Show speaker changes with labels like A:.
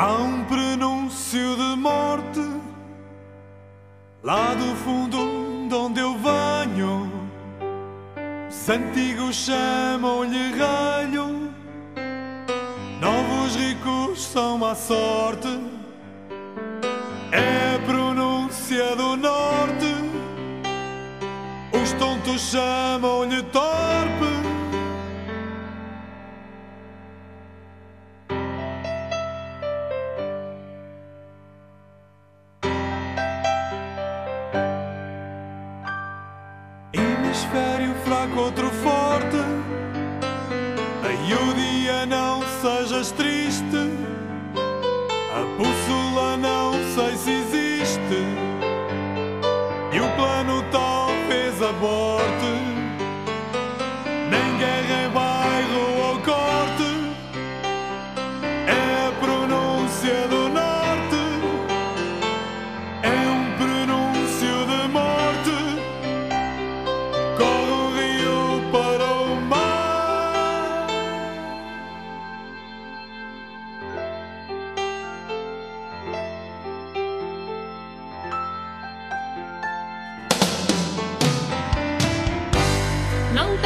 A: Há um prenúncio de morte lá do fundo de onde eu venho. Os antigos chamam-lhe ralho, novos ricos são má sorte. É a pronúncia do norte, os tontos chamam-lhe torpe. Hemisfério fraco, outro forte. Aí o dia não sejas triste, a bússola não sei se existe, e o plano talvez aborte. Nem guerra em bairro ou corte, é a pronúncia do norte, é um prenúncio de morte. Corre o rio para o mar.
B: Não